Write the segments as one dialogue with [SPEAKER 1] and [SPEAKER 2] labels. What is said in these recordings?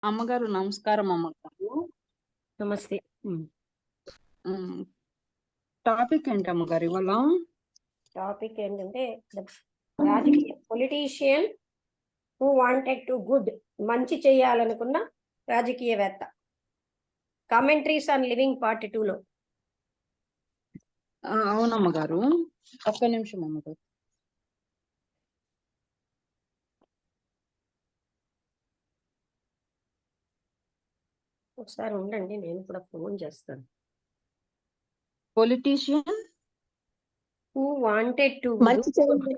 [SPEAKER 1] అమ్మగారు నమస్కారం అమ్మగారు.
[SPEAKER 2] నమస్తే.
[SPEAKER 1] టాపిక్ ఏంటి అమ్మగారు ఇవాళ?
[SPEAKER 2] టాపిక్ ఏంటంటే రాజకీయ politician who wanted to good, మంచి చేయాలనుకున్న రాజకీయవేత్త. కామెంటరీస్ ఆన్ లివింగ్ పార్ట్ 2లో.
[SPEAKER 1] అవునమ్మగారు. ఒక్క నిమిషం అమ్మగారు.
[SPEAKER 2] ఒకసారి ఉండండి, నేను కూడా ఫోన్ చేస్తాను.
[SPEAKER 1] పొలిటీషియన్
[SPEAKER 2] హూ వాంటెడ్ టు
[SPEAKER 3] మంచి చేయాలి.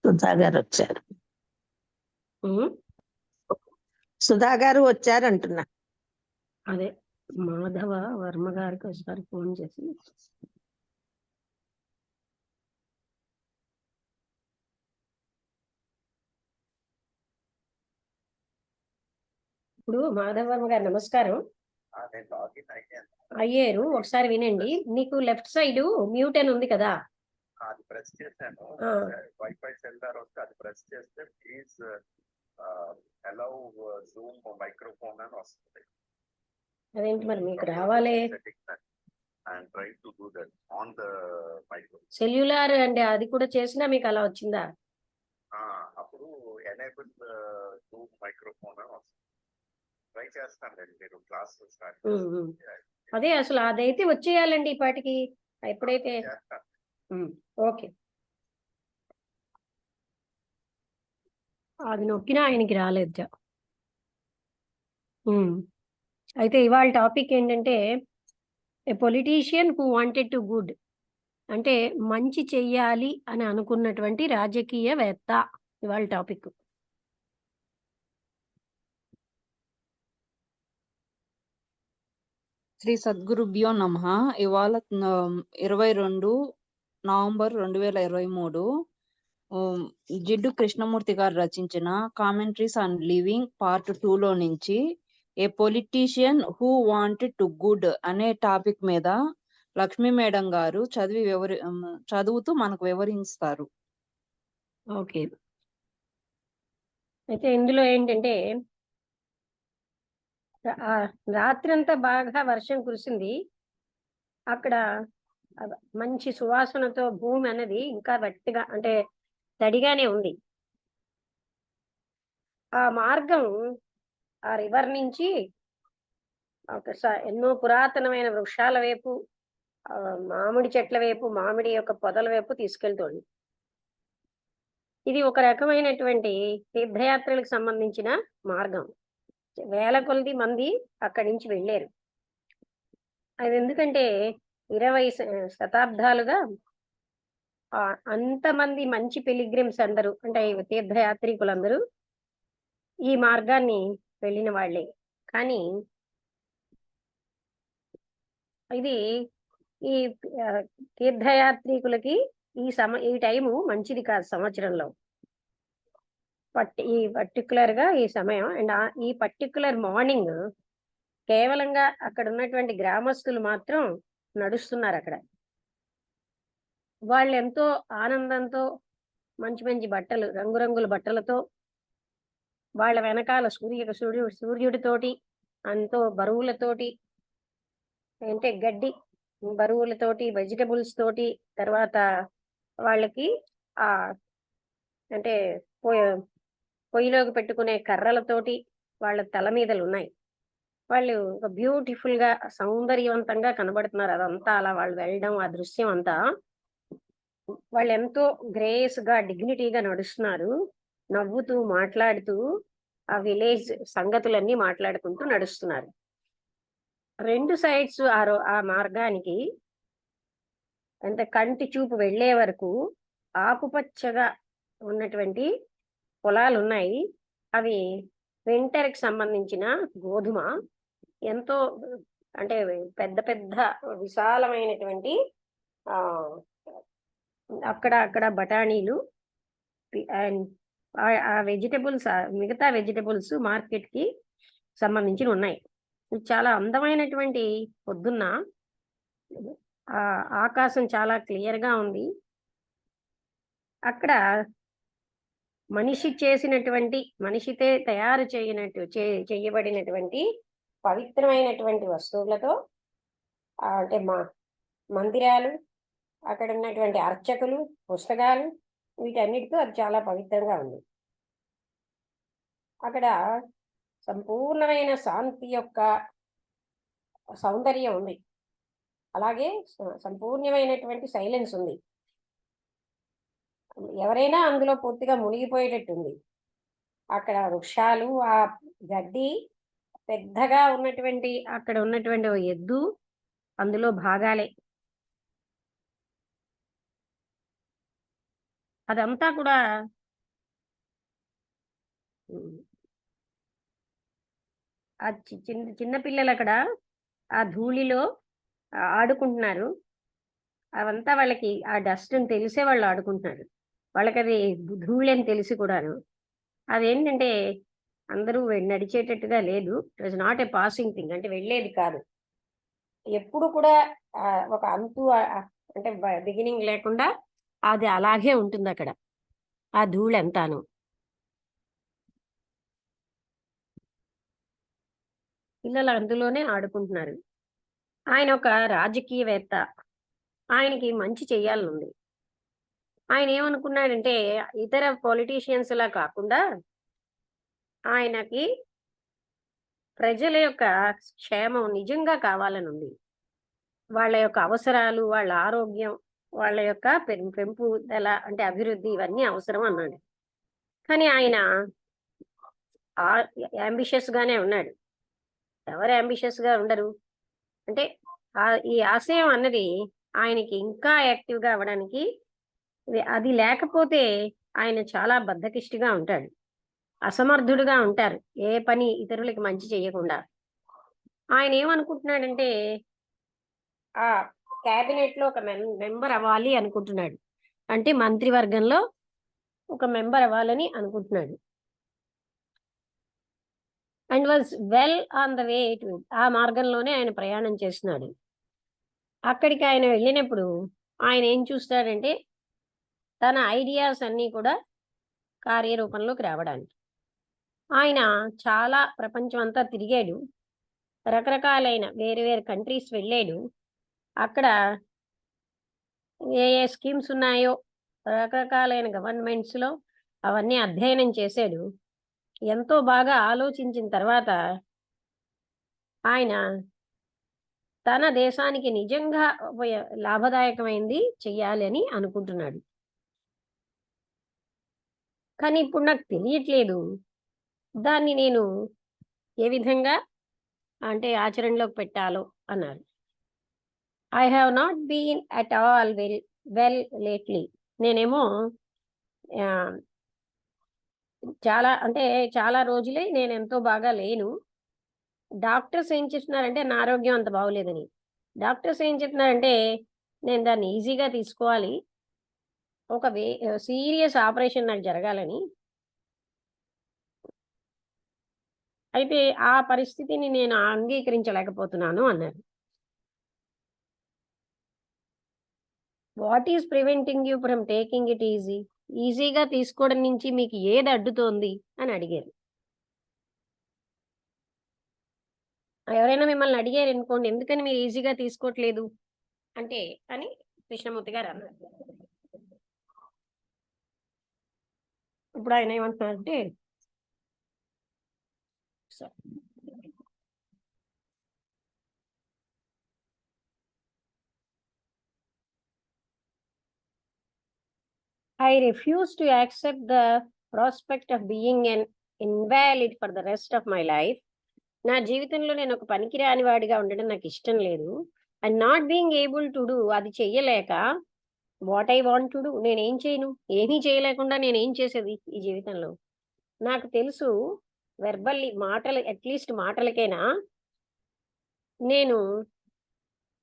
[SPEAKER 3] సుధా గారు వచ్చారు. సుధా గారు వచ్చారు అంటున్నా.
[SPEAKER 2] అదే మాధవ వర్మ గారికి ఒకసారి ఫోన్ చేసి ఇప్పుడు మాధవ వర్మ గారు నమస్కారం. అయ్యారు, ఒకసారి వినండి. నీకు లెఫ్ట్ సైడ్ మ్యూట్ అని ఉంది కదా,
[SPEAKER 4] అది ప్రెస్ చేశాను. వైఫై సెల్లార్ వస్తే అది ప్రెస్ చేస్తే ప్లీజ్ అలౌ జూమ్ మైక్రోఫోన్ అని వస్తుంది.
[SPEAKER 2] అదేంటి మరి మీకు రావాలి? సెల్యులార్ అండి, అది కూడా చేసినా మీకు అలా వచ్చిందా?
[SPEAKER 4] అప్పుడు ఎనేబుల్ జూమ్ మైక్రోఫోన్ అని వస్తుంది. ట్రై చేస్తాను మీరు క్లాస్ స్టార్ట్.
[SPEAKER 2] అదే అసలు అదైతే వచ్చేయాలండి ఈ పాటికి. ఎప్పుడైతే ఓకే, అది నొక్కినా ఆయనకి రాలేదు. అయితే ఇవాళ టాపిక్ ఏంటంటే a politician who wanted to good, అంటే మంచి చెయ్యాలి అని అనుకున్నటువంటి రాజకీయవేత్త ఇవాళ టాపిక్.
[SPEAKER 1] శ్రీ సద్గురుభ్యో నమః. ఇవాళ 22 నవంబర్ 2023 జిడ్డు కృష్ణమూర్తి గారు రచించిన కామెంటరీస్ ఆన్ లివింగ్ పార్ట్ 2లో నుంచి a politician who wanted to good అనే టాపిక్ మీద లక్ష్మీ మేడం గారు చదువుతూ మనకు వివరిస్తారు.
[SPEAKER 2] ఓకే, అయితే ఇందులో ఏంటంటే రాత్రంతా బాగా వర్షం కురిసింది. అక్కడ మంచి సువాసనతో భూమి అనేది ఇంకా వెట్టిగా, అంటే తడిగానే ఉంది. ఆ మార్గం ఆ రివర్ నుంచి ఎన్నో పురాతనమైన వృక్షాల వైపు, మామిడి చెట్ల వైపు, మామిడి యొక్క పొదల వైపు తీసుకెళ్తోంది. ఇది ఒక రకమైనటువంటి తీర్థయాత్రలకు సంబంధించిన మార్గం. వేల కొలది మంది అక్కడి నుంచి వెళ్ళారు. అది ఎందుకంటే 20 శతాబ్దాలుగా అంతమంది మంచి పిలిగ్రిమ్స్ అందరూ, అంటే తీర్థయాత్రికులందరూ ఈ మార్గాన్ని వెళ్ళిన వాళ్ళే. కానీ ఇది ఈ తీర్థయాత్రికులకి ఈ టైము మంచిది కాదు సంవత్సరంలో. ఈ పర్టికులర్గా ఈ సమయం అండ్ ఈ పర్టికులర్ మార్నింగ్ కేవలంగా అక్కడ ఉన్నటువంటి గ్రామస్తులు మాత్రం నడుస్తున్నారు. అక్కడ వాళ్ళు ఎంతో ఆనందంతో మంచి మంచి బట్టలు, రంగురంగుల బట్టలతో, వాళ్ళ వెనకాల సూర్యుడితోటి, ఎంతో బరువులతోటి, అంటే గడ్డి బరువులతోటి, వెజిటబుల్స్ తోటి, తర్వాత వాళ్ళకి అంటే పొయ్యిలోకి పెట్టుకునే కర్రలతోటి వాళ్ళ తల మీదలు ఉన్నాయి. వాళ్ళు ఒక బ్యూటిఫుల్ గా, సౌందర్యవంతంగా కనబడుతున్నారు. అదంతా అలా వాళ్ళు వెళ్ళడం, ఆ దృశ్యం అంతా వాళ్ళు ఎంతో గ్రేస్ గా, డిగ్నిటీగా నడుస్తున్నారు. నవ్వుతూ, మాట్లాడుతూ ఆ విలేజ్ సంగతులన్నీ మాట్లాడుకుంటూ నడుస్తున్నారు. రెండు సైడ్స్ ఆ మార్గానికి ఎంత కంటి చూపు వెళ్లే వరకు ఆకుపచ్చగా ఉన్నటువంటి పొలాలు ఉన్నాయి. అవి వింటర్కి సంబంధించిన గోధుమ, ఎంతో అంటే పెద్ద పెద్ద విశాలమైనటువంటి అక్కడ బఠానీలు అండ్ ఆ వెజిటబుల్స్, మిగతా వెజిటబుల్స్ మార్కెట్కి సంబంధించి ఉన్నాయి. చాలా అందమైనటువంటి పొద్దున్న ఆకాశం చాలా క్లియర్గా ఉంది. అక్కడ మనిషితే తయారు చేయబడినటువంటి పవిత్రమైనటువంటి వస్తువులతో అంటే మందిరాలు, అక్కడ ఉన్నటువంటి అర్చకులు, పుస్తకాలు, వీటన్నిటితో అది చాలా పవిత్రంగా ఉంది. అక్కడ సంపూర్ణమైన శాంతి యొక్క సౌందర్యం ఉంది. అలాగే సంపూర్ణమైనటువంటి సైలెన్స్ ఉంది. ఎవరైనా అందులో పూర్తిగా మునిగిపోయేటట్టుంది. అక్కడ వృక్షాలు, ఆ గడ్డి పెద్దగా ఉన్నటువంటి అక్కడ ఉన్నటువంటి ఓ ఎద్దు అందులో భాగాలే. అదంతా కూడా ఆ చిన్న పిల్లలు అక్కడ ఆ ధూళిలో ఆడుకుంటున్నారు. అవంతా వాళ్ళకి ఆ డస్ట్ అని తెలిసే వాళ్ళు ఆడుకుంటున్నారు. వాళ్ళకి అది ధూళి అని తెలిసి కూడాను. అదేంటంటే అందరూ నడిచేటట్టుగా లేదు. It was not a passing thing, అంటే వెళ్ళేది కాదు. ఎప్పుడు కూడా ఒక అంతు అంటే బిగినింగ్ లేకుండా అది అలాగే ఉంటుంది అక్కడ ఆ ధూళి అంతాను. పిల్లలు అందులోనే ఆడుకుంటున్నారు. ఆయన ఒక రాజకీయవేత్త, ఆయనకి మంచి చెయ్యాలనుంది. ఆయన ఏమనుకున్నాడంటే ఇతర పొలిటీషియన్స్ లా కాకుండా ఆయనకి ప్రజల యొక్క క్షేమం నిజంగా కావాలనుంది. వాళ్ళ యొక్క అవసరాలు, వాళ్ళ ఆరోగ్యం, వాళ్ళ యొక్క పెంపుదల అంటే అభివృద్ధి, ఇవన్నీ అవసరం అన్నాడు. కానీ ఆయన అంబిషియస్ గానే ఉన్నాడు. ఎవరు అంబిషియస్ గా ఉండరు? అంటే ఈ ఆశయం అన్నది ఆయనకి ఇంకా యాక్టివ్గా అవ్వడానికి, అది లేకపోతే ఆయన చాలా బద్ధకిష్టిగా ఉంటాడు, అసమర్థుడుగా ఉంటారు ఏ పని ఇతరులకి మంచి చేయకుండా. ఆయన ఏమనుకుంటున్నాడంటే ఆ క్యాబినెట్ లో ఒక మెంబర్ అవ్వాలి అనుకుంటున్నాడు. అంటే మంత్రివర్గంలో ఒక మెంబర్ అవ్వాలని అనుకుంటున్నాడు. And was well on the way to it. ఆ మార్గంలోనే ఆయన ప్రయాణం చేస్తున్నాడు. అక్కడికి ఆయన వెళ్ళినప్పుడు ఆయన ఏం చూస్తాడంటే తన ఐడియాస్ అన్నీ కూడా కార్యరూపంలోకి రావడానికి ఆయన చాలా ప్రపంచం అంతా తిరిగాడు. రకరకాలైన వేరు కంట్రీస్ వెళ్ళాడు. అక్కడ ఏ స్కీమ్స్ ఉన్నాయో రకరకాలైన గవర్నమెంట్స్లో అవన్నీ అధ్యయనం చేశాడు. ఎంతో బాగా ఆలోచించిన తర్వాత ఆయన తన దేశానికి నిజంగా లాభదాయకమైంది చెయ్యాలి అని అనుకుంటున్నాడు. కానీ ఇప్పుడు నాకు తెలియట్లేదు దాన్ని నేను ఏ విధంగా అంటే ఆచరణలోకి పెట్టాలో అన్నారు. I have not been at all well lately. నేనేమో చాలా రోజులే నేను ఎంతో బాగా లేను. డాక్టర్స్ ఏం చెప్తున్నారంటే నా ఆరోగ్యం అంత బాగోలేదని. డాక్టర్స్ ఏం చెప్తున్నారంటే నేను దాన్ని ఈజీగా తీసుకోవాలి, ఒక సీరియస్ ఆపరేషన్ నాకు జరగాలని. అయితే ఆ పరిస్థితిని నేను అంగీకరించలేకపోతున్నాను అన్నారు. What is preventing you from taking it easy? ఈజీగా తీసుకోవడం నుంచి మీకు ఏది అడ్డుతోంది అని అడిగారు. ఎవరైనా మిమ్మల్ని అడిగారు అనుకోండి, ఎందుకని మీరు ఈజీగా తీసుకోవట్లేదు అంటే అని కృష్ణమూర్తి గారు అన్నారు. ఇప్పుడు ఆయన ఏమంటున్నారంటే I refuse to accept the prospect of being an invalid for the rest of my life. నా జీవితంలో నేను ఒక పనికిరాని వాడిగా ఉండడం నాకు ఇష్టం లేదు. And not being able to do, అది చెయ్యలేక what I want to do, నేనేం చేయను, ఏమీ చేయలేకుండా నేనేం చేసేది ఈ జీవితంలో. నాకు తెలుసు వెర్బల్లీ మాటలు, అట్లీస్ట్ మాటలకైనా నేను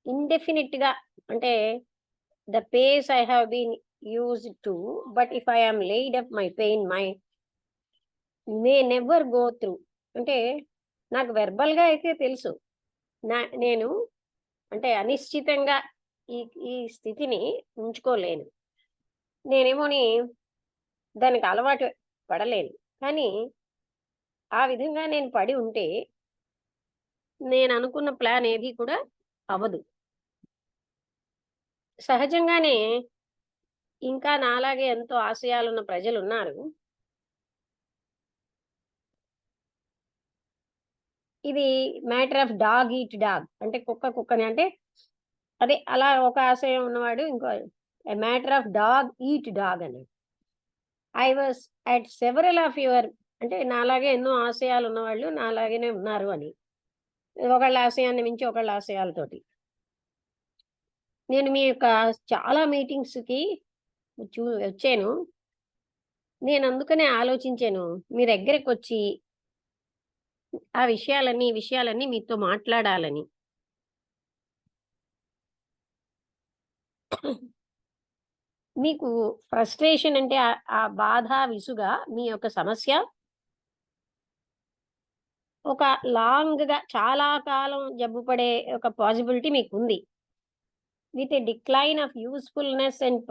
[SPEAKER 2] ఇండెఫినిట్గా అంటే the pace I have been used to, but if I am laid up my pain, my may never go through. అంటే నాకు వెర్బల్గా అయితే తెలుసు. నేను అంటే అనిశ్చితంగా ఈ ఈ స్థితిని ఉంచుకోలేను. నేనేమోని దానికి అలవాటు పడలేను. కానీ ఆ విధంగా నేను పడి ఉంటే నేను అనుకున్న ప్లాన్ ఏది కూడా అవ్వదు. సహజంగానే ఇంకా నాలాగే ఎంతో ఆశయాలున్న ప్రజలున్నారు. ఇది matter of dog eat dog. అంటే కుక్కని అంటే అదే అలా ఒక ఆశయం ఉన్నవాడు ఇంకో matter of dog eat dog అని. I was at several of your అంటే నాలాగే ఎన్నో ఆశయాలు ఉన్నవాళ్ళు నాలాగేనే ఉన్నారు అని. ఒకళ్ళ ఆశయాన్ని మించి ఒకళ్ళ ఆశయాలతోటి. నేను మీ యొక్క చాలా మీటింగ్స్‌కి వచ్చాను. నేను అందుకనే ఆలోచించాను. మీ దగ్గరకొచ్చి ఈ విషయాలన్నీ మీతో మాట్లాడాలని. మీకు ఫ్రస్ట్రేషన్ అంటే ఆ బాధ, విసుగ మీ యొక్క సమస్య ఒక లాంగ్‌గా చాలా కాలం జబ్బు పడే ఒక పాసిబిలిటీ మీకుంది. With a decline of usefulness and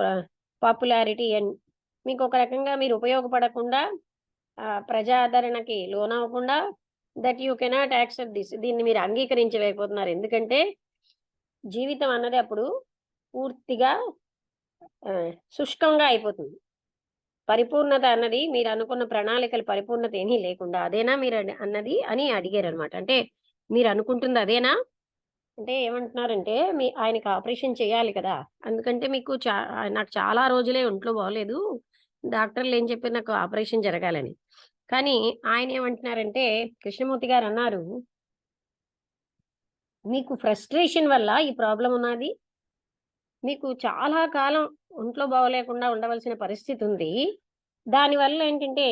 [SPEAKER 2] popularity and మీకు ఒక రకంగా మీరు ఉపయోగపడకుండా ప్రజాదరణకి లోనవ్వకుండా that you cannot accept this. దీన్ని మీరు అంగీకరించలేకపోతున్నారు. ఎందుకంటే జీవితం అన్నది అప్పుడు పూర్తిగా శుష్కంగా అయిపోతుంది. పరిపూర్ణత అన్నది మీరు అనుకున్న ప్రణాళికల పరిపూర్ణత ఏమీ లేకుండా అదేనా మీరు అన్నది అని అడిగారనమాట. అంటే మీరు అనుకుంటుంది అదేనా? అంటే ఏమంటున్నారంటే ఆయనకి ఆపరేషన్ చేయాలి కదా! అందుకంటే మీకు నాకు చాలా రోజులే ఒంట్లో బాగోలేదు. డాక్టర్లు ఏం చెప్పారు నాకు ఆపరేషన్ జరగాలని. కానీ ఆయన ఏమంటున్నారంటే కృష్ణమూర్తి గారు అన్నారు, మీకు ఫ్రస్ట్రేషన్ వల్ల ఈ ప్రాబ్లమ్ ఉన్నది. మీకు చాలా కాలం ఒంట్లో బాగోలేకుండా ఉండవలసిన పరిస్థితి ఉంది. దానివల్ల ఏంటంటే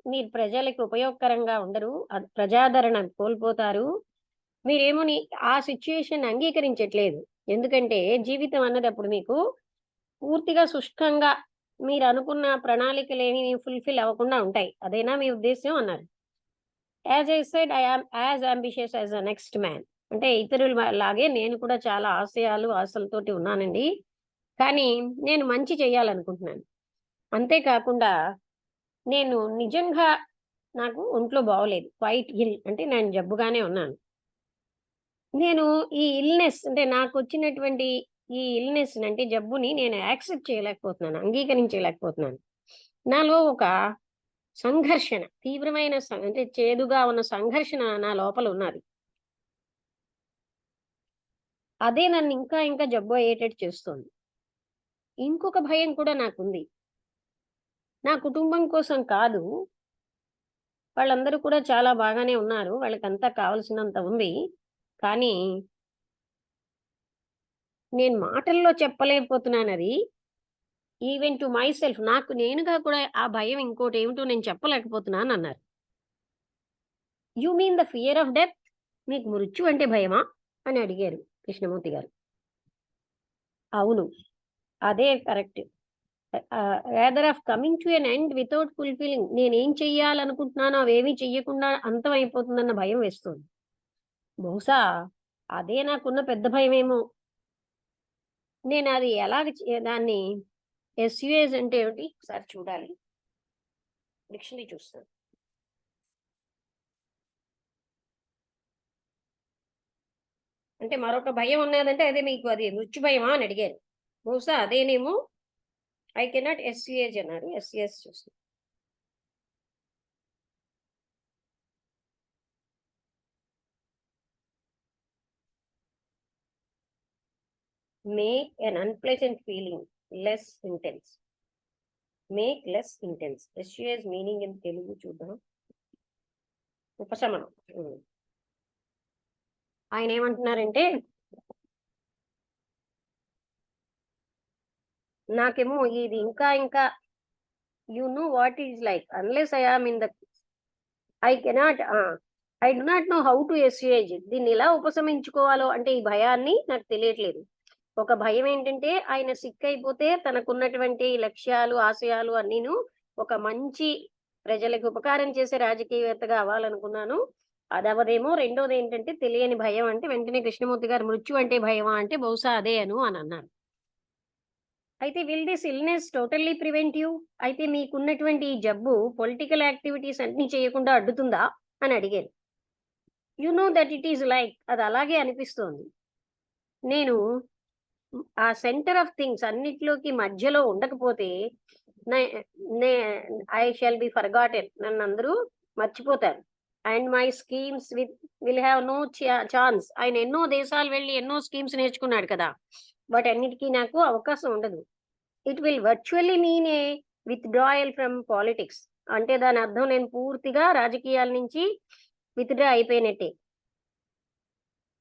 [SPEAKER 2] మీరు ప్రజలకు ఉపయోగకరంగా ఉండరు. ప్రజాదరణ కోల్పోతారు. మీరేమోని ఆ సిట్యుయేషన్ అంగీకరించట్లేదు. ఎందుకంటే జీవితం అన్నది అప్పుడు మీకు పూర్తిగా శుష్కంగా మీరు అనుకున్న ప్రణాళికలేమి ఫుల్‌ఫిల్ అవ్వకుండా ఉంటాయి. అదేనా మీ ఉద్దేశ్యం అన్నారు. As I said I am as ambitious as the next man. అంటే ఇతరుల లాగే నేను కూడా చాలా ఆశలతోటి ఉన్నానండి. కానీ నేను మంచి చేయాలనుకుంటున్నాను. అంతేకాకుండా నేను నిజంగా నాకు ఒంట్లో బాగోలేదు. క్వైట్ ఇల్ అంటే నేను జబ్బుగానే ఉన్నాను. నేను ఈ ఇల్‌నెస్ అంటే నాకొచ్చినటువంటి ఈ ఇల్‌నెస్ అంటే జబ్బుని నేను యాక్సెప్ట్ చేయలేకపోతున్నాను. అంగీకరించలేకపోతున్నాను. నాలో ఒక సంఘర్షణ తీవ్రమైన అంటే చేదుగా ఉన్న సంఘర్షణ నా లోపల ఉన్నది. అదే నన్ను ఇంకా జబ్బు అయ్యేటట్టు చేస్తోంది. ఇంకొక భయం కూడా నాకుంది. నా కుటుంబం కోసం కాదు. వాళ్ళందరూ కూడా చాలా బాగానే ఉన్నారు. వాళ్ళకంతా కావాల్సినంత ఉంది. కానీ నేను మాటల్లో చెప్పలేకపోతున్నానది. ఈవెన్ టు మై సెల్ఫ్ నాకు నేనుగా కూడా ఆ భయం ఇంకోటేమిటో నేను చెప్పలేకపోతున్నానన్నారు. You mean the fear of death? మీకు మృత్యు అంటే భయమా? అని అడిగారు కృష్ణమూర్తి గారు. అవును. అదే correct. Rather of coming to an end without fulfilling. నేనేం చెయ్యాలనుకుంటున్నానో అవేమీ చెయ్యకుండా అంతం అయిపోతుందన్న భయం వేస్తుంది. బహుశా అదే నాకున్న పెద్ద భయమేమో. నేనది దాన్ని ఎస్‌యుఎస్ అంటే ఏమిటి? ఒకసారి చూడాలి. డిక్షనరీ చూస్తాను. అంటే మరొక భయం ఉన్నదంటే అదే మీకు అది మృత్యు భయమా అని అడిగారు. బహుశా అదేనేమో. ఐ కెనాట్ ఎస్‌యుఎస్ అన్నారు. ఎస్‌యుఎస్ చూస్తాను. Make an unpleasant feeling less intense. Make less intense. SUS meaning in Telugu చూద్దాం. ఉపశమనం. ఆయన ఏమంటున్నారంటే నాకేమో ఇది ఇంకా you know what is like unless I am in the I cannot I do not know how to assuage. దీన్ని ఎలా ఉపశమించుకోవాలో అంటే ఈ భయాన్ని నాకు తెలియట్లేదు. ఒక భయం ఏంటంటే ఆయన సిక్ అయిపోతే తనకున్నటువంటి లక్ష్యాలు, ఆశయాలు అన్నీను ఒక మంచి ప్రజలకు ఉపకారం చేసే రాజకీయవేత్తగా అవ్వాలనుకున్నాను, అది అవదేమో. రెండోది ఏంటంటే తెలియని భయం. అంటే వెంటనే కృష్ణమూర్తి గారు మృత్యు అంటే భయమా అంటే బహుశా అదే అని అన్నారు. అయితే will this illness totally prevent you? అయితే మీకున్నటువంటి ఈ జబ్బు పొలిటికల్ యాక్టివిటీస్ అన్ని చేయకుండా అడ్డుతుందా అని అడిగారు. You know that it is like, అది అలాగే అనిపిస్తోంది. నేను ఆ సెంటర్ ఆఫ్ థింగ్స్ అన్నిట్లోకి మధ్యలో ఉండకపోతే ఐ షాల్ బి ఫర్గాటెన్, నన్ను అందరూ మర్చిపోతారు. And my schemes will have no chance. ఆయన ఎన్నో దేశాలు వెళ్ళి ఎన్నో స్కీమ్స్ నేర్చుకున్నాడు కదా, వాటన్నిటికీ నాకు అవకాశం ఉండదు. It will virtually mean a withdrawal from politics. అంటే దాని అర్థం నేను పూర్తిగా రాజకీయాల నుంచి విత్డ్రా అయిపోయినట్టే.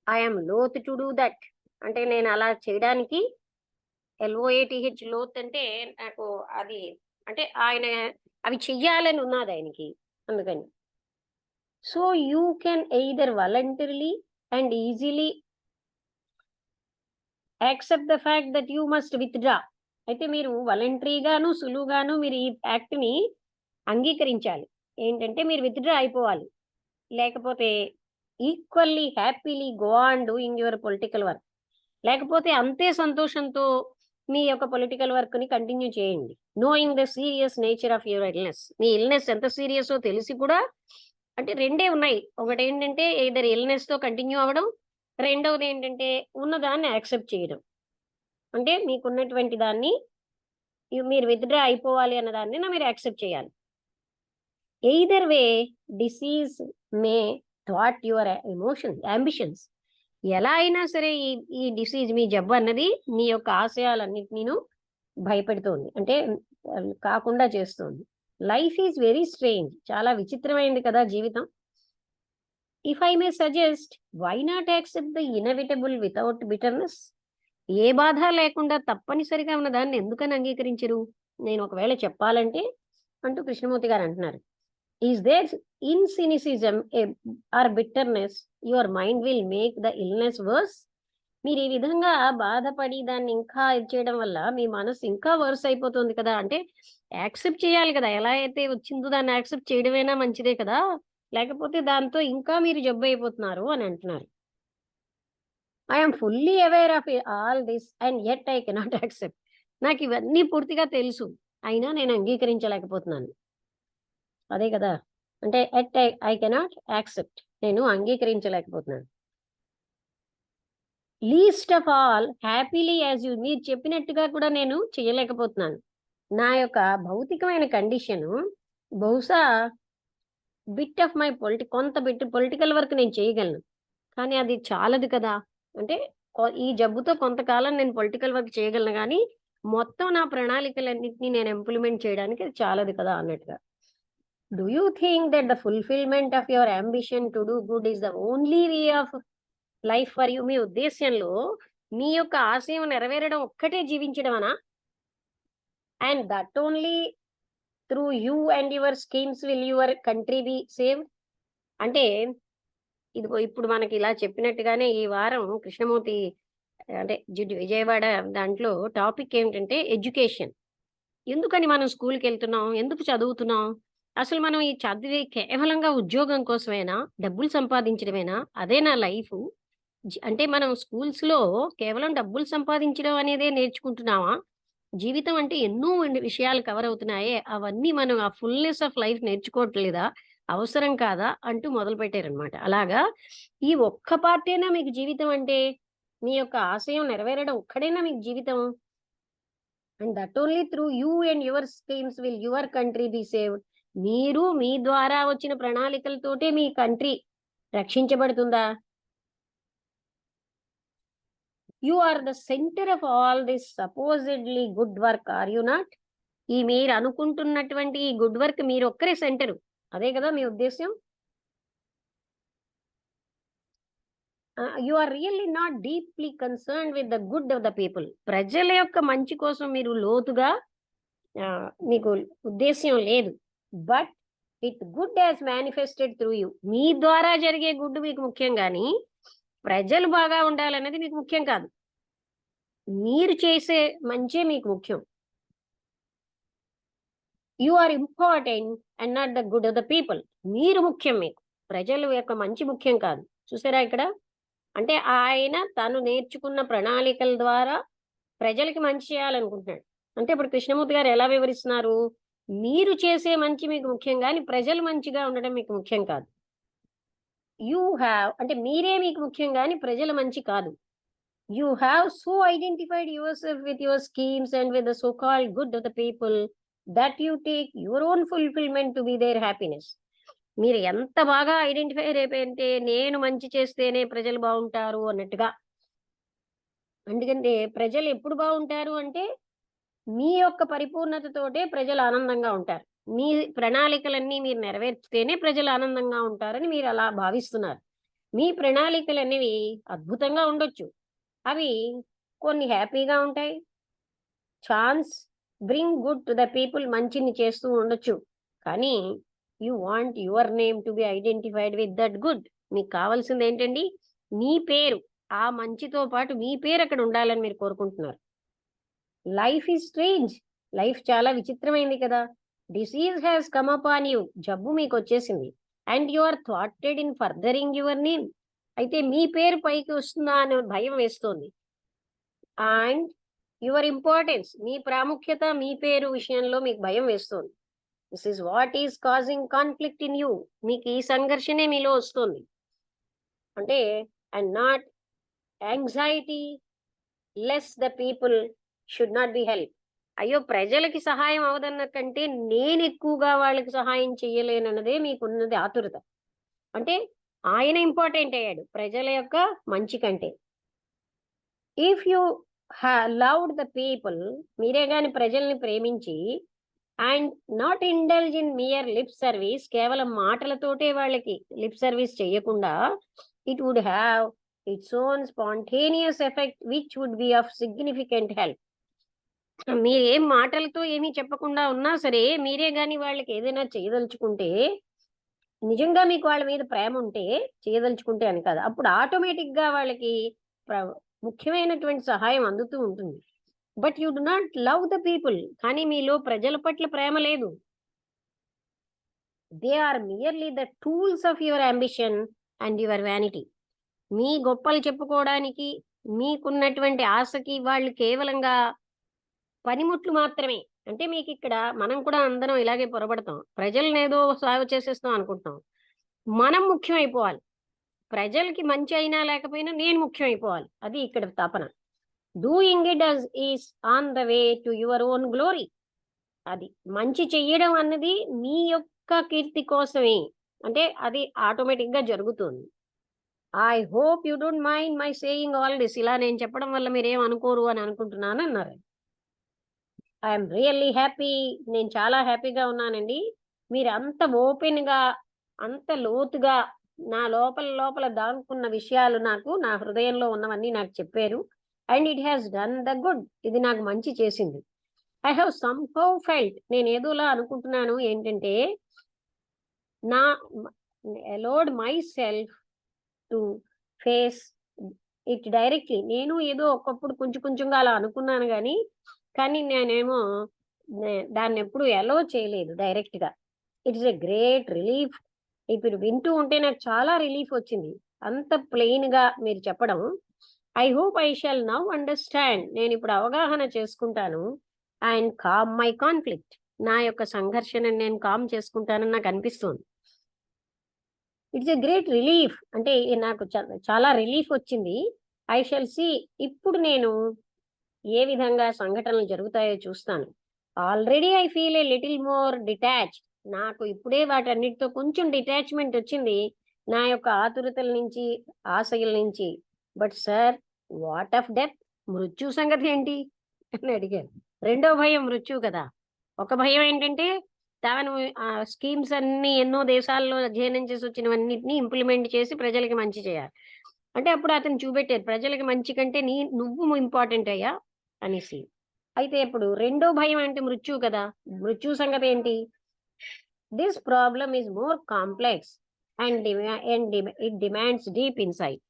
[SPEAKER 2] I'm loath to do that. అంటే నేను అలా చేయడానికి LOATH లోత్ అంటే నాకు అది అంటే ఆయన అవి చెయ్యాలని ఉన్నది ఆయనకి, అందుకని. So you can either voluntarily and easily accept the fact that you must withdraw. అయితే మీరు వాలంటరీగాను సులువుగాను మీరు ఈ యాక్ట్ ని అంగీకరించాలి. ఏంటంటే మీరు విత్డ్రా అయిపోవాలి, లేకపోతే equally happily go on doing your political work. లేకపోతే అంతే సంతోషంతో మీ యొక్క పొలిటికల్ వర్క్ ని కంటిన్యూ చేయండి. Knowing the serious nature of your illness. Me illness ఎంత సీరియస్ తెలిసి కూడా, అంటే రెండే ఉన్నాయి. ఒకటి ఏంటంటే ఇద్దరు ఇల్నెస్ తో కంటిన్యూ అవ్వడం, రెండవది ఏంటంటే ఉన్నదాన్ని యాక్సెప్ట్ చేయడం. అంటే మీకున్నటువంటి దాన్ని మీరు విత్డ్రా అయిపోవాలి అన్న దాన్ని మీరు యాక్సెప్ట్ చేయాలి. Either way disease May thought your emotions ambitions. ఎలా అయినా సరే ఈ డిసీజ్, మీ జబ్బు అన్నది మీ యొక్క ఆశయాలన్నిటినీ భయపెడుతోంది, అంటే కాకుండా చేస్తుంది. Life is very strange. చాలా విచిత్రమైంది కదా జీవితం. If I may suggest, why not accept the inevitable without bitterness? ఏ బాధ లేకుండా తప్పనిసరిగా ఉన్న దాన్ని ఎందుకని అంగీకరించరు? నేను ఒకవేళ చెప్పాలంటే అంటూ కృష్ణమూర్తి గారు అంటున్నారు, is there in cynicism or bitterness your mind will make the illness worse. మీరు ఈ విధంగా బాధపడి దాన్ని ఇంకా ఇది చేయడం వల్ల మీ మనసు ఇంకా వర్స్ అయిపోతుంది కదా. అంటే యాక్సెప్ట్ చేయాలి కదా, ఎలా అయితే వచ్చిందో దాన్ని యాక్సెప్ట్ చేయడమైనా మంచిదే కదా, లేకపోతే దాంతో ఇంకా మీరు జబ్బు అయిపోతున్నారు అని అంటున్నారు. I'm fully aware of all this and yet I cannot accept. నాకు ఇవన్నీ పూర్తిగా తెలుసు, అయినా నేను అంగీకరించలేకపోతున్నాను. అదే కదా, అంటే ఎట్ ఐ కెనాట్ యాక్సెప్ట్, నేను అంగీకరించలేకపోతున్నాను. Least of all happily as you, మీరు చెప్పినట్టుగా కూడా నేను చేయలేకపోతున్నాను. నా యొక్క భౌతికమైన కండిషన్ బహుశా బిట్ ఆఫ్ మై కొంత బిట్ పొలిటికల్ వర్క్ నేను చేయగలను, కానీ అది చాలదు కదా. అంటే ఈ జబ్బుతో కొంతకాలం నేను పొలిటికల్ వర్క్ చేయగలను, కానీ మొత్తం నా ప్రణాళికలన్నింటినీ నేను ఇంప్లిమెంట్ చేయడానికి అది చాలదు కదా అన్నట్టుగా. Do you think that the fulfilment of your ambition to do good is the only way of life for you? మీ ఉద్దేశ్యంలో మీ యొక్క ఆశయం నెరవేరడం ఒక్కటే జీవించడం అనా? And that only through you and your schemes will your country be save. అంటే ఇదిగో ఇప్పుడు మనకి ఇలా చెప్పినట్టుగానే ఈ వారం కృష్ణమూర్తి అంటే విజయవాడ దాంట్లో టాపిక్ ఏమిటంటే ఎడ్యుకేషన్. ఎందుకని మనం స్కూల్కి వెళ్తున్నాం, ఎందుకు చదువుతున్నాం? అసలు మనం ఈ చదివే కేవలంగా ఉద్యోగం కోసమేనా, డబ్బులు సంపాదించడమేనా? అదే నా లైఫ్? అంటే మనం స్కూల్స్ లో కేవలం డబ్బులు సంపాదించడం అనేదే నేర్చుకుంటున్నామా? జీవితం అంటే ఎన్నో విషయాలు కవర్ అవుతున్నాయే, అవన్నీ మనం ఆ ఫుల్నెస్ ఆఫ్ లైఫ్ నేర్చుకోవట్లేదా? అవసరం కాదా అంటూ మొదలు పెట్టారనమాట. అలాగా ఈ ఒక్క పార్టేనా మీకు జీవితం? అంటే మీ యొక్క ఆశయం నెరవేరడం ఒక్కడేనా మీకు జీవితం? And that only through you and your schemes will your country be saved. మీరు మీ ద్వారా వచ్చిన ప్రణాళికలతోటే మీ కంట్రీ రక్షించబడుతుందా? You are the centre of all this supposedly good work, are you not? ఈ మీరు అనుకుంటున్నటువంటి ఈ గుడ్ వర్క్ మీరు ఒక్కరే సెంటరు, అదే కదా మీ ఉద్దేశం? You are really not deeply concerned with the good of the people. ప్రజల యొక్క మంచి కోసం మీరు లోతుగా మీకు ఉద్దేశ్యం లేదు. But it good as manifested through you. మీ ద్వారా జరిగే గుడ్ మీకు ముఖ్యం, కానీ ప్రజలు బాగా ఉండాలనేది మీకు ముఖ్యం కాదు. మీరు చేసే మంచే మీకు ముఖ్యం. You are important and not the good of the people. మీరు ముఖ్యం, మీకు ప్రజల యొక్క మంచి ముఖ్యం కాదు. చూసారా ఇక్కడ? అంటే ఆయన తను నేర్చుకున్న ప్రణాళికల ద్వారా ప్రజలకి మంచి చేయాలనుకుంటున్నాడు. అంటే ఇప్పుడు కృష్ణమూర్తి గారు ఎలా వివరిస్తున్నారు? మీరు చేసే మంచి మీకు ముఖ్యం కానీ ప్రజలు మంచిగా ఉండడం మీకు ముఖ్యం కాదు. యూ హ్యావ్ అంటే మీరే మీకు ముఖ్యం కానీ ప్రజల మంచి కాదు. You have so identified your self with your schemes and with the so called good of the people that you take your own fulfilment to be there happiness. మీరు ఎంత బాగా ఐడెంటిఫై అయిపోయింటే నేను మంచి చేస్తేనే ప్రజలు బాగుంటారు అన్నట్టుగా. ఎందుకంటే ప్రజలు ఎప్పుడు బాగుంటారు అంటే మీ యొక్క పరిపూర్ణతతోటే ప్రజలు ఆనందంగా ఉంటారు. మీ ప్రణాళికలన్నీ మీరు నెరవేర్చితేనే ప్రజలు ఆనందంగా ఉంటారని మీరు అలా భావిస్తున్నారు. మీ ప్రణాళికలు అనేవి అద్భుతంగా ఉండొచ్చు, అవి కొన్ని హ్యాపీగా ఉంటాయి. Chance bring good to the people, మంచిని చేస్తూ ఉండొచ్చు. కానీ you want your name to be identified with that good. మీకు కావాల్సింది ఏంటండి? మీ పేరు, ఆ మంచితో పాటు మీ పేరు అక్కడ ఉండాలని మీరు కోరుకుంటున్నారు. Life is strange. లైఫ్ చాలా విచిత్రమైంది కదా. Disease has come up on you. జబ్బు మీకు వచ్చేసింది. అండ్ యు ఆర్ థాటెడ్ ఇన్ ఫర్దరింగ్ యువర్ నేమ్. అయితే మీ పేరు పైకి వస్తుందా అని భయం వేస్తోంది. అండ్ యువర్ ఇంపార్టెన్స్, మీ ప్రాముఖ్యత, మీ పేరు విషయంలో మీకు భయం వేస్తోంది. This is what is causing conflict in you. మీకు ఈ సంఘర్షణే మీలో వస్తుంది. అంటే and not anxiety less the people should not be help. అయ్యో ప్రజలకి సహాయం అవదన్న కంటే నేను ఎక్కువగా వాళ్ళకి సహాయం చెయ్యలేనన్నదే మీకున్నది ఆతురత. అంటే ఆయన ఇంపార్టెంట్ అయ్యాడు ప్రజల యొక్క మంచి కంటే. If you loved the people, మీరే గాని ప్రజల్ని ప్రేమించి and not indulge in mere lip service, కేవలం మాటలతోటే వాళ్ళకి లిప్ సర్వీస్ చేయకుండా, it would have its own spontaneous effect which would be of significant help. మీరు ఏం మాటలతో ఏమీ చెప్పకుండా ఉన్నా సరే, మీరే గాని వాళ్ళకి ఏదైనా చేయదలుచుకుంటే, నిజంగా మీకు వాళ్ళ మీద ప్రేమ ఉంటే, చేయదలుచుకుంటే అని కాదు, అప్పుడు ఆటోమేటిక్ గా వాళ్ళకి ముఖ్యమైనటువంటి సహాయం అందుతూ ఉంటుంది. But you do not love the people, కానీ మీలో ప్రజల పట్ల ప్రేమ లేదు. They are merely the tools of your ambition and your vanity. మీ గొప్పలు చెప్పుకోవడానికి, మీకున్నటువంటి ఆశకి వాళ్ళు కేవలంగా పనిముట్లు మాత్రమే. అంటే మీకు ఇక్కడ మనం కూడా అందరం ఇలాగే పొరపడతాం. ప్రజల్ని ఏదో సేవ చేసేస్తాం అనుకుంటాం. మనం ముఖ్యమైపోవాలి. ప్రజలకి మంచి అయినా లేకపోయినా నేను ముఖ్యమైపోవాలి. అది ఇక్కడ తపన. Doing it is on the way to your own glory. అది మంచి చెయ్యడం అన్నది మీ యొక్క కీర్తి కోసమే. అంటే అది ఆటోమేటిక్ గా జరుగుతుంది. I hope you don't mind my saying all this. ఇలా నేను చెప్పడం వల్ల మీరేం అనుకోరు అని అనుకుంటున్నాను అన్నారు. I'm really happy. నేను చాలా హ్యాపీగా ఉన్నానండి. మీరు అంత ఓపెన్ గా, అంత లోతుగా నా లోపల దాక్కున్న విషయాలు నాకు, నా హృదయంలో ఉన్నవన్నీ నాకు చెప్పారు. And it has done the good. ఇది నాకు మంచి చేసింది. ఐ హ్యావ్ సమ్హౌ ఫెల్ట్, నేను ఏదోలా అనుకుంటున్నాను ఏంటంటే, నా allowed my self to face it directly. నేను ఏదో ఒకప్పుడు కొంచెంగా అలా అనుకున్నాను కానీ నేనేమో దాన్ని ఎప్పుడు అలో చేయలేదు డైరెక్ట్ గా. It is a great relief. ఇప్పుడు వింటూ ఉంటే నాకు చాలా రిలీఫ్ వచ్చింది, అంత ప్లెయిన్ గా మీరు చెప్పడం. I hope I shall now understand. నేను ఇప్పుడు అవగాహన చేసుకుంటాను. And calm my conflict. నా యొక్క సంఘర్షణ నేను కామ్ చేసుకుంటానని నాకు అనిపిస్తుంది. It's a great relief. అంటే నాకు చాలా రిలీఫ్ వచ్చింది. I shall see. ఇప్పుడు నేను ఏ విధంగా సంఘటనలు జరుగుతాయో చూస్తాను. Already I feel a little more detached. నాకు ఇప్పుడే వాటన్నిటితో కొంచెం డిటాచ్మెంట్ వచ్చింది, నా యొక్క ఆతురతల నుంచి, ఆశల నుంచి. But sir, what of death? మృత్యు సంగతి ఏంటి అని అడిగారు. రెండో భయం మృత్యు కదా. ఒక భయం ఏంటంటే తాను స్కీమ్స్ అన్ని ఎన్నో దేశాల్లో అధ్యయనం చేసి వచ్చినవన్నిటిని ఇంప్లిమెంట్ చేసి ప్రజలకి మంచి చేయాలి. అంటే అప్పుడు అతను చూపెట్టారు, ప్రజలకి మంచి కంటే నువ్వు ఇంపార్టెంట్ అయ్యా అనేసి. అయితే ఇప్పుడు రెండో భయం అంటే మృత్యు కదా. మృత్యు సంగతి ఏంటి? This problem is more complex and it demands deep insight.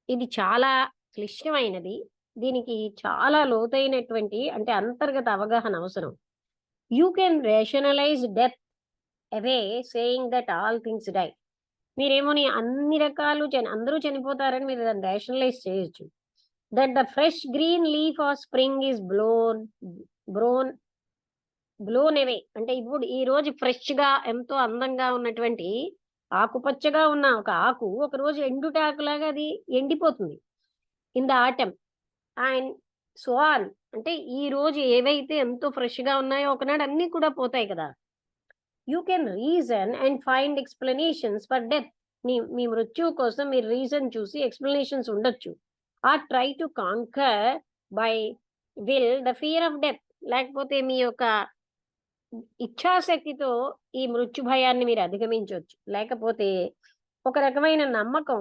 [SPEAKER 2] ఇది చాలా క్లిష్టమైనది. దీనికి చాలా లోతైనటువంటి అంటే అంతర్గత అవగాహన అవసరం. You can rationalise death away saying that all things die. మీరేమో అన్ని రకాలు అందరూ చనిపోతారని మీరు దాన్ని రేషనలైజ్ చేయొచ్చు. That the fresh green leaf of spring is blown away. అంటే ఇప్పుడు ఈ రోజు ఫ్రెష్ గా ఎంతో అందంగా ఉన్నటువంటి ఆకుపచ్చగా ఉన్న ఒక ఆకు ఒక రోజు ఎండుటాకులాగా అది ఎండిపోతుంది in the atom and so on. అంటే ఈ రోజు ఏవైతే ఎంతో ఫ్రెష్ గా ఉన్నాయో ఒకనాడు అన్ని కూడా పోతాయి కదా. You can reason and find explanations for death. మీ మృత్యువు కోసం మీరు రీజన్ చూసి ఎక్స్ప్లెనేషన్స్ ఉండొచ్చు. Or try to conquer by will the fear of death. లేకపోతే మీ యొక్క ఇచ్ఛాశక్తితో ఈ మృత్యు భయాన్ని మీరు అధిగమించవచ్చు. లేకపోతే ఒక రకమైన నమ్మకం,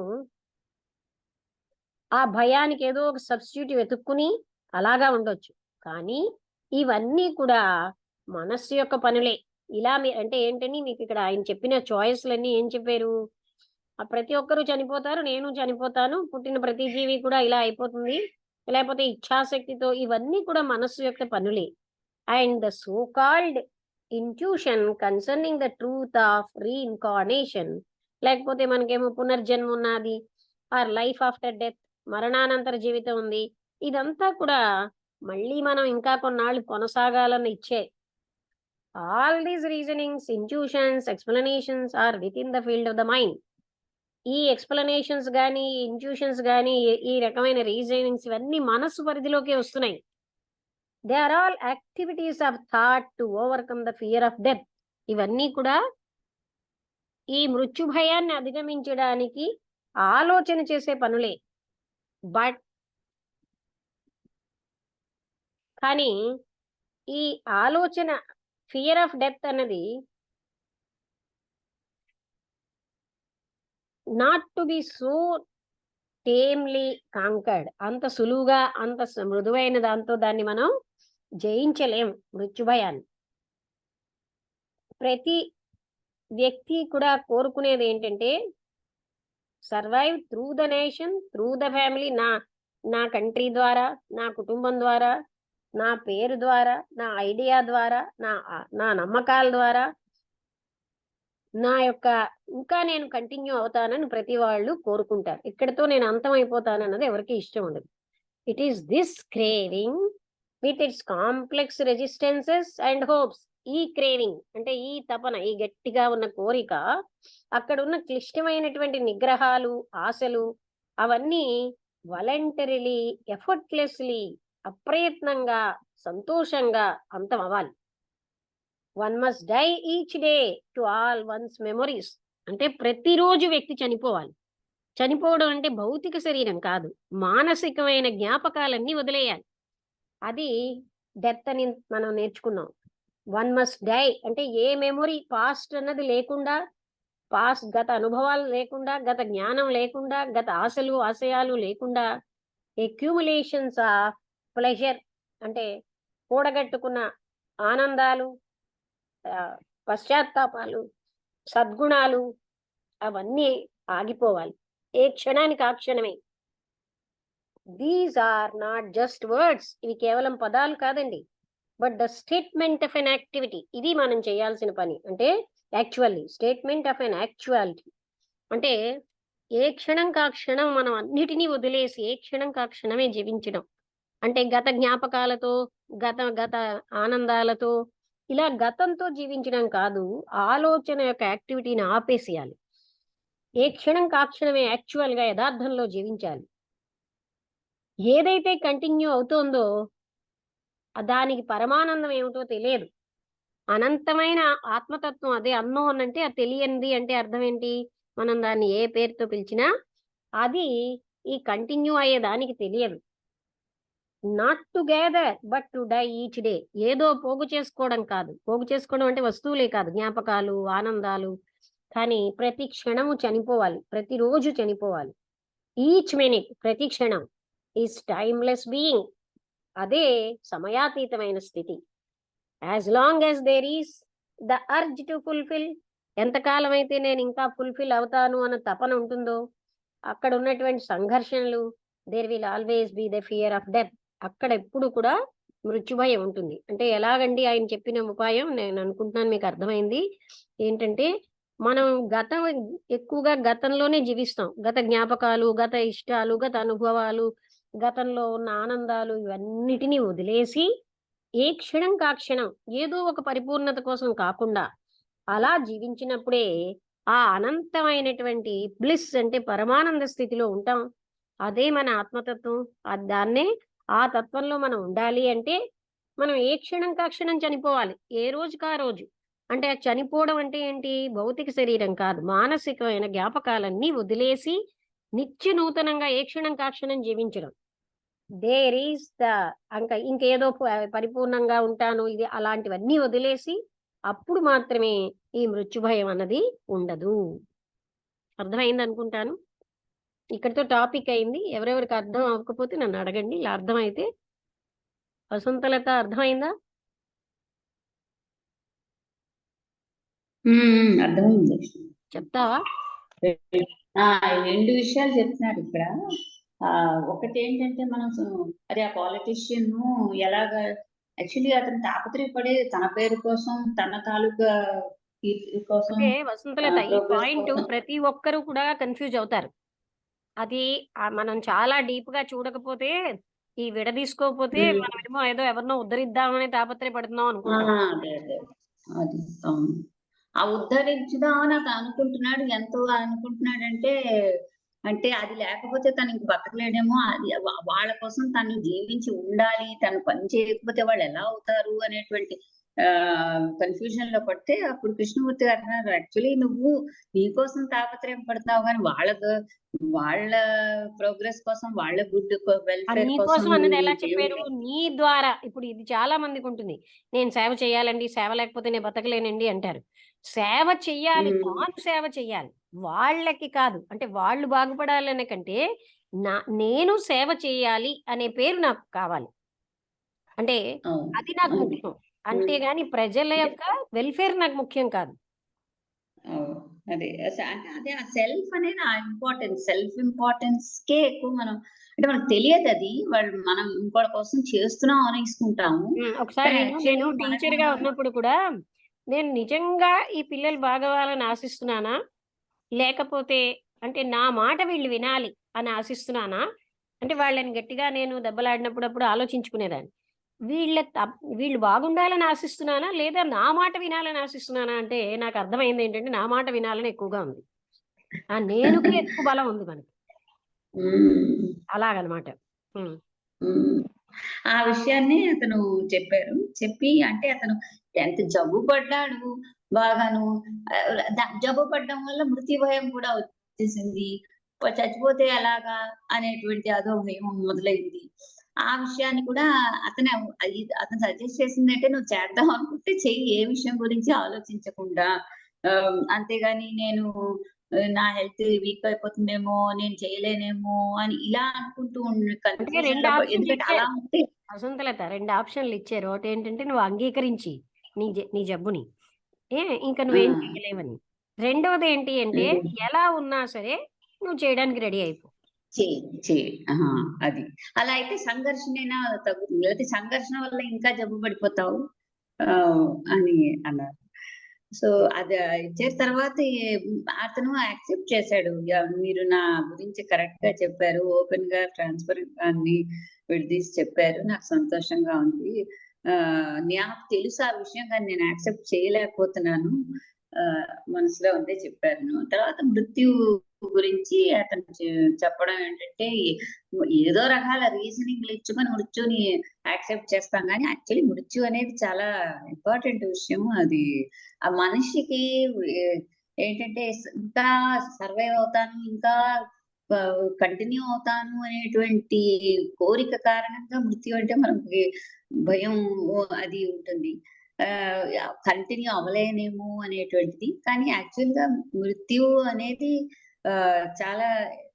[SPEAKER 2] ఆ భయానికి ఏదో ఒక సబ్స్టిట్యూట్ వెతుక్కుని అలాగా ఉండొచ్చు. కానీ ఇవన్నీ కూడా మనస్సు యొక్క పనులే. ఇలా అంటే ఏంటని మీకు ఇక్కడ ఆయన చెప్పిన చాయిస్లన్నీ ఏం చెప్పారు? ప్రతి ఒక్కరూ చనిపోతారు, నేను చనిపోతాను, పుట్టిన ప్రతి జీవి కూడా ఇలా అయిపోతుంది, లేకపోతే ఇచ్ఛాశక్తితో, ఇవన్నీ కూడా మనస్సు యొక్క పనులే. And the so called intuition concerning the truth of reincarnation, లేకపోతే మనకేమో పునర్జన్మ ఉన్నది, ఆర్ లైఫ్ ఆఫ్టర్ డెత్, మరణానంతర జీవితం ఉంది, ఇదంతా కూడా మళ్ళీ మనం ఇంకా కొన్నాళ్ళు కొనసాగాలని ఇచ్చే. All these reasonings, intuitions, explanations are within the field of the mind. ఈ ఎక్స్ప్లెనేషన్స్ కానీ, ఇంట్యూషన్స్ కానీ, ఈ రకమైన రీజనింగ్స్ ఇవన్నీ మనస్సు పరిధిలోకి వస్తున్నాయి. They are all activities of thought to overcome the fear of death. ఇవన్నీ కూడా ఈ మృత్యు భయాన్ని అధిగమించడానికి ఆలోచన చేసే పనులే. బట్ కానీ ఈ ఆలోచన, ఫియర్ ఆఫ్ డెత్ అన్నది not to be so tamely conquered. అంత సులువుగా, అంత మృదువైన దాంతో దాన్ని మనం జయించలేం మృత్యు భయాన్ని. ప్రతి వ్యక్తి కూడా కోరుకునేది ఏంటంటే survive through the nation, through the family. నా కంట్రీ ద్వారా, నా కుటుంబం ద్వారా, నా పేరు ద్వారా, నా ఐడియా ద్వారా, నా నమ్మకాల ద్వారా, నా యొక్క ఇంకా నేను కంటిన్యూ అవుతానని ప్రతి వాళ్ళు కోరుకుంటారు. ఇక్కడితో నేను అంతం అయిపోతానన్నది ఎవరికి ఇష్టం ఉండదు. It is this craving with its complex resistances and hopes. ఈ క్రేవింగ్ అంటే ఈ తపన, ఈ గట్టిగా ఉన్న కోరిక, అక్కడ ఉన్న క్లిష్టమైనటువంటి నిగ్రహాలు, ఆశలు, అవన్నీ వాలంటరీలీ, ఎఫర్ట్లెస్లీ, అప్రయత్నంగా, సంతోషంగా అంతం అవ్వాలి. One must die each day to all one's memories. అంటే ప్రతిరోజు వ్యక్తి చనిపోవాలి. చనిపోవడం అంటే భౌతిక శరీరం కాదు, మానసికమైన జ్ఞాపకాలన్నీ వదిలేయాలి. అది డెత్ అని మనం నేర్చుకున్నాం. వన్ మస్ట్ డై అంటే ఏ మెమొరీ, పాస్ట్ అన్నది లేకుండా, పాస్ట్ గత అనుభవాలు లేకుండా, గత జ్ఞానం లేకుండా, గత ఆశలు ఆశయాలు లేకుండా, అక్యూములేషన్స్ ఆఫ్ ప్లెజర్ అంటే కూడగట్టుకున్న ఆనందాలు, పశ్చాత్తాపాలు, సద్గుణాలు, అవన్నీ ఆగిపోవాలి ఏ క్షణానికి ఆ క్షణమే. These are not just words. ఇవి కేవలం పదాలు కాదండి, but the statement of an activity. ఇది మనం చేయాల్సిన పని. అంటే actually statement of an actuality అంటే ఏ క్షణం కా క్షణం మనం అన్నిటినీ వదిలేసి ఏ క్షణం కా క్షణమే జీవించడం. అంటే గత జ్ఞాపకాలతో, గత ఆనందాలతో, ఇలా గతంతో జీవించడం కాదు, ఆలోచన యొక్క యాక్టివిటీని ఆపేసేయాలి. ఏ క్షణం కా క్షణమే యాక్చువల్ గా యథార్థంలో జీవించాలి. ఏదైతే కంటిన్యూ అవుతోందో దానికి పరమానందం ఏమిటో తెలియదు. అనంతమైన ఆత్మతత్వం అదే. అన్నోన్ అంటే అది తెలియనిది అంటే అర్థం ఏంటి? మనం దాన్ని ఏ పేరుతో పిలిచినా అది ఈ కంటిన్యూ అయ్యేదానికి తెలియదు. Not together but to die each day. ఏదో పోగు చేసుకోవడం కాదు. పోగు చేసుకోవడం అంటే వస్తువులే కాదు, జ్ఞాపకాలు, ఆనందాలు. కానీ ప్రతి క్షణము చనిపోవాలి, ప్రతిరోజు చనిపోవాలి. ఈచ్ మినిట్, ప్రతి క్షణం ఈజ్ టైమ్లెస్ బీయింగ్. అదే సమయాతీతమైన స్థితి. As long as there is the urge to fulfil, ఎంతకాలం అయితే నేను ఇంకా ఫుల్ఫిల్ అవుతాను అన్న తపన ఉంటుందో అక్కడ ఉన్నటువంటి సంఘర్షణలు, there will always be the fear of death. అక్కడ ఎప్పుడు కూడా మృత్యుభయం ఉంటుంది. అంటే ఎలాగండి ఆయన చెప్పిన ఉపాయం నేను అనుకుంటున్నాను మీకు అర్థమైంది. ఏంటంటే మనం ఎక్కువగా గతంలోనే జీవిస్తాం. గత జ్ఞాపకాలు, గత ఇష్టాలు, గత అనుభవాలు, గతంలో ఉన్న ఆనందాలు ఇవన్నిటిని వదిలేసి ఏ క్షణం కాక్షణం ఏదో ఒక పరిపూర్ణత కోసం కాకుండా అలా జీవించినప్పుడే ఆ అనంతమైనటువంటి బ్లిస్ అంటే పరమానంద స్థితిలో ఉంటాం. అదే మన ఆత్మతత్వం. దాన్నే ఆ తత్వంలో మనం ఉండాలి అంటే మనం ఏ క్షణం కాక్షణం చనిపోవాలి. ఏ రోజుకా రోజు. అంటే ఆ చనిపోవడం అంటే ఏంటి? భౌతిక శరీరం కాదు. మానసికమైన జ్ఞాపకాలన్నీ వదిలేసి నిత్య నూతనంగా ఏ క్షణం కాక్షణం జీవించడం. దేర్ ఈస్ ఇంకేదో పరిపూర్ణంగా ఉంటాను ఇది అలాంటివన్నీ వదిలేసి అప్పుడు మాత్రమే ఈ మృత్యుభయం అన్నది ఉండదు. అర్థమైంది అనుకుంటాను. ఇక్కడితో టాపిక్ అయింది. ఎవరెవరికి అర్థం అవ్వకపోతే నన్ను అడగండి. ఇలా అర్థమైతే వసంతలత అర్థమైందా?
[SPEAKER 5] అర్థమైంది.
[SPEAKER 2] చెప్తావా?
[SPEAKER 5] రెండు విషయాలు చెప్తున్నారు ఇక్కడ. ఒకటి ఏంటంటే మనం అదే ఆ పాలిటిషియన్ ఎలాగా యాక్చువల్లీ అతను తాపత్రయపడే తన పేరు కోసం, తన తాలూకా కీర్తి కోసం,
[SPEAKER 2] ఓకే వసంతలత, ఈ
[SPEAKER 5] ప్రోగ్రెస్
[SPEAKER 2] పాయింట్
[SPEAKER 5] కోసం.
[SPEAKER 2] ప్రతి ఒక్కరు కూడా కన్ఫ్యూజ్ అవుతారు. అది మనం చాలా డీప్ గా చూడకపోతే ఈ విడదీసుకోకపోతే మనమేమో ఏదో ఎవరినో ఉద్ధరిద్దామని తాపత్రయపడుతున్నాం అనుకుంటాం.
[SPEAKER 5] అదే అది అవును. ఆ ఉద్ధరించుదామని అతను అనుకుంటున్నాడు. ఎంతో అనుకుంటున్నాడంటే అంటే అది లేకపోతే తను ఇంక బతకలేడేమో. అది వాళ్ళ కోసం తను జీవించి ఉండాలి. తను పని చేయకపోతే వాళ్ళు ఎలా అవుతారు అనేటువంటి కన్ఫ్యూజన్ లో పడితే అప్పుడు కృష్ణమూర్తి గారు అన్నారు, యాక్చువల్లీ నువ్వు నీకోసం తాపత్రయం పడుతున్నావు కానీ వాళ్ళ ప్రోగ్రెస్ కోసం, వాళ్ళ గుడ్ వెల్ఫేర్
[SPEAKER 2] నీ
[SPEAKER 5] కోసం
[SPEAKER 2] కోసం అన్నది ఎలా
[SPEAKER 5] నువ్వు
[SPEAKER 2] చెప్పారు? నీ ద్వారా. ఇప్పుడు ఇది చాలా మందికి ఉంటుంది. నేను సేవ చేయాలండి, సేవ లేకపోతే నేను బతకలేనండి అంటారు. సేవ చెయ్యాలి, తాను సేవ చెయ్యాలి, వాళ్ళకి కాదు. అంటే వాళ్ళు బాగుపడాలనే కంటే నేను సేవ చేయాలి అనే పేరు నాకు కావాలి. అంటే అది నాకు ముఖ్యం. అంతేగాని ప్రజల యొక్క వెల్ఫేర్ నాకు ముఖ్యం కాదు.
[SPEAKER 5] అదే అంటే అదే ఆ సెల్ఫ్ అనేది ఆ సెల్ఫ్ ఇంపార్టెన్స్ కే ఎక్కువ మనం అంటే మనకు తెలియదు. అది మనం ఇంకోటి కోసం చేస్తున్నాం అనేసుకుంటాము.
[SPEAKER 2] ఒకసారి నేను టీచర్ గా ఉన్నప్పుడు కూడా నేను నిజంగా ఈ పిల్లలు బాగోవాలని ఆశిస్తున్నానా, లేకపోతే అంటే నా మాట వీళ్ళు వినాలి అని ఆశిస్తున్నానా, అంటే వాళ్ళని గట్టిగా నేను దెబ్బలాడినప్పుడు ఆలోచించుకునేదాన్ని. వీళ్ళు బాగుండాలని ఆశిస్తున్నానా, లేదా నా మాట వినాలని ఆశిస్తున్నానా అంటే నాకు అర్థమైంది ఏంటంటే నా మాట వినాలని ఎక్కువగా ఉంది. ఆ నేనుకి ఎక్కువ బలం ఉంది మనకి. అలాగనమాట.
[SPEAKER 5] ఆ విషయాన్ని అతను చెప్పారు. చెప్పి అంటే అతను ఎంత జబ్బు పడ్డాడు బాగాను. జబ్బు పడ్డం వల్ల మృత్యు భయం కూడా వచ్చేసింది. చచ్చిపోతే ఎలాగా అనేటువంటి అదో భయం మొదలైంది. ఆ విషయాన్ని కూడా అతను సజెస్ట్ చేసిందంటే నువ్వు చేద్దాం అనుకుంటే చెయ్యి, ఏ విషయం గురించి ఆలోచించకుండా. అంతేగాని నేను నా హెల్త్ వీక్ అయిపోతుందేమో, నేను చేయలేనేమో అని ఇలా అనుకుంటూ ఎందుకంటే అలా ఉంటే
[SPEAKER 2] వసంతలత 2 ఆప్షన్లు ఇచ్చారు. ఒకటి ఏంటంటే నువ్వు అంగీకరించి నీ జబ్బుని ఇంకా నువ్వేం చేయలేవని. రెండోది ఏంటి అంటే ఎలా ఉన్నా సరే నువ్వు చేయడానికి రెడీ అయిపో.
[SPEAKER 5] అది అలా అయితే సంఘర్షణైనా తగ్గుతుంది. లేకపోతే సంఘర్షణ వల్ల ఇంకా జబ్బు పడిపోతావు అని అన్నారు. సో అది ఇచ్చిన తర్వాత అతను యాక్సెప్ట్ చేశాడు. మీరు నా గురించి కరెక్ట్ గా చెప్పారు, ఓపెన్ గా ట్రాన్స్పరెంట్ గా అన్ని విడదీసి చెప్పారు, నాకు సంతోషంగా ఉంది. నాకు తెలుసు ఆ విషయం కానీ నేను యాక్సెప్ట్ చేయలేకపోతున్నాను, మనసులో ఉందే చెప్పాను. తర్వాత మృత్యు గురించి అతను చెప్పడం ఏంటంటే ఏదో రకాల రీజనింగ్లు ఇచ్చుకొని మృత్యుని యాక్సెప్ట్ చేస్తాం కానీ యాక్చువల్లీ మృత్యు అనేది చాలా ఇంపార్టెంట్ విషయం. అది ఆ మనిషికి ఏంటంటే ఇంకా సర్వైవ్ అవుతాను, ఇంకా కంటిన్యూ అవుతాను అనేటువంటి కోరిక కారణంగా మృత్యు అంటే మనకి భయం అది ఉంటుంది. కంటిన్యూ అవ్వలేనేమో అనేటువంటిది. కానీ యాక్చువల్ గా మృత్యు అనేది చాలా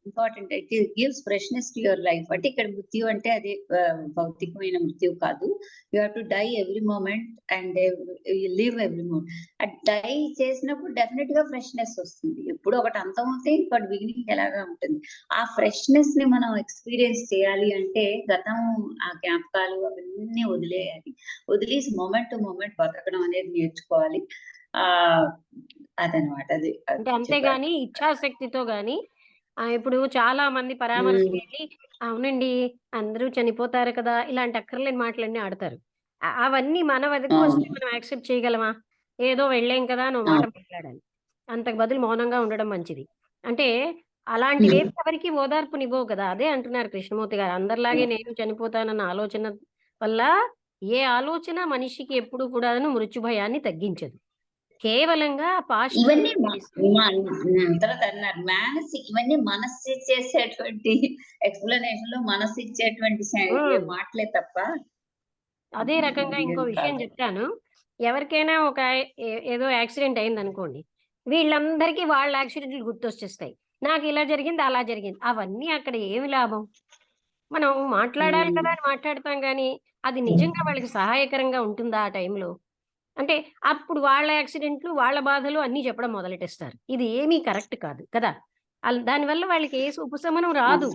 [SPEAKER 5] important. It gives freshness to your life. అంటే ఇక్కడ మృత్యు అంటే అది భౌతికమైన మృత్యు కాదు. You have to die every moment and live every moment. Die చేసినప్పుడు డెఫినెట్ గా ఫ్రెష్నెస్ వస్తుంది. ఎప్పుడు ఒకటి అంతం అవుతే ఇంకోటి బిగినింగ్ ఎలాగా ఉంటుంది. ఆ ఫ్రెష్నెస్ ని మనం ఎక్స్పీరియన్స్ చేయాలి అంటే గతం, ఆ జ్ఞాపకాలు అవన్నీ వదిలేయాలి. వదిలేసి మూమెంట్ టు మూమెంట్ బతకడం అనేది నేర్చుకోవాలి. అదనమాట. అది
[SPEAKER 2] అంటే అంతేగాని ఇచ్ఛాశక్తితో గాని ఇప్పుడు చాలా మంది పరామర్శకి వెళ్ళి అవునండి అందరూ చనిపోతారు కదా ఇలాంటి అక్కర్లేని మాటలన్నీ ఆడతారు. అవన్నీ మన వద్దకు వస్తే మనం యాక్సెప్ట్ చేయగలమా? ఏదో వెళ్ళాం కదా నువ్వు మాట మాట్లాడాలి. అంతకు బదులు మౌనంగా ఉండడం మంచిది. అంటే అలాంటివి ఎవరికి ఓదార్పునివ్వవు కదా. అదే అంటున్నారు కృష్ణమూర్తి గారు. అందరిలాగే నేను చనిపోతానన్న ఆలోచన వల్ల ఏ ఆలోచన మనిషికి ఎప్పుడు కూడాను మృత్యు భయాన్ని తగ్గించదు. కేవలంగా
[SPEAKER 5] ఇవన్నీ తర్వాత అన్నారు మానసిక, ఇవన్నీ మనస్సు చేసేటువంటి ఎక్స్ప్లెనేషన్ లో మనస్సు ఇచ్చేటువంటి మాటలే తప్ప.
[SPEAKER 2] అదే రకంగా ఇంకో విషయం చెప్తాను. ఎవరికైనా ఒక ఏదో యాక్సిడెంట్ అయింది అనుకోండి, వీళ్ళందరికీ వాళ్ళ యాక్సిడెంట్లు గుర్తొచ్చేస్తాయి. నాకు ఇలా జరిగింది అలా జరిగింది. అవన్నీ అక్కడ ఏమి లాభం? మనం మాట్లాడాలి కదా అని మాట్లాడతాం గానీ అది నిజంగా వాళ్ళకి సహాయకరంగా ఉంటుందా ఆ టైంలో? అంటే అప్పుడు వాళ్ళ యాక్సిడెంట్లు, వాళ్ళ బాధలు అన్నీ చెప్పడం మొదలెట్టేస్తారు. ఇది ఏమీ కరెక్ట్ కాదు కదా. దానివల్ల వాళ్ళకి ఏ ఉపశమనం రాదు.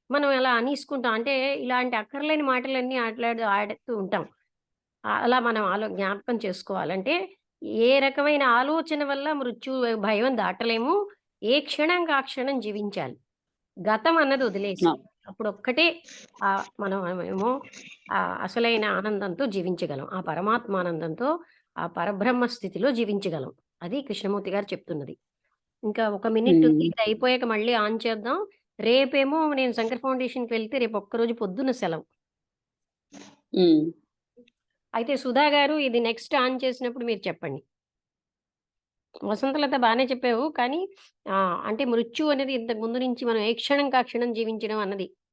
[SPEAKER 2] మనం అలా అనేసుకుంటాం. అంటే ఇలాంటి అక్కర్లేని మాటలన్నీ ఆడుతూ ఉంటాం. అలా మనం జ్ఞాపకం చేసుకోవాలంటే ఏ రకమైన ఆలోచన వల్ల మృత్యు భయం దాటలేము. ఏ క్షణంకి ఆ క్షణం జీవించాలి. గతం అన్నది వదిలేసి అప్పుడు ఒక్కటే మనం ఏమో అసలైన ఆనందంతో జీవించగలం. ఆ పరమాత్మ ఆనందంతో, ఆ పరబ్రహ్మ స్థితిలో జీవించగలం. అది కృష్ణమూర్తి గారు చెప్తున్నది. ఇంకా 1 మినిట్ ఉంది. ఇది అయిపోయాక మళ్ళీ ఆన్ చేద్దాం. రేపేమో నేను శంకర్ ఫౌండేషన్‌కి వెళ్తే రేపు ఒక్కరోజు పొద్దున్న సెలవు. అయితే సుధా గారు ఇది నెక్స్ట్ ఆన్ చేసినప్పుడు మీరు చెప్పండి. వసంతలత బానే చెప్పావు. కానీ అంటే మృత్యు అనేది ఇంతకు ముందు నుంచి మనం ఏ క్షణం కా క్షణం జీవించడం అన్నది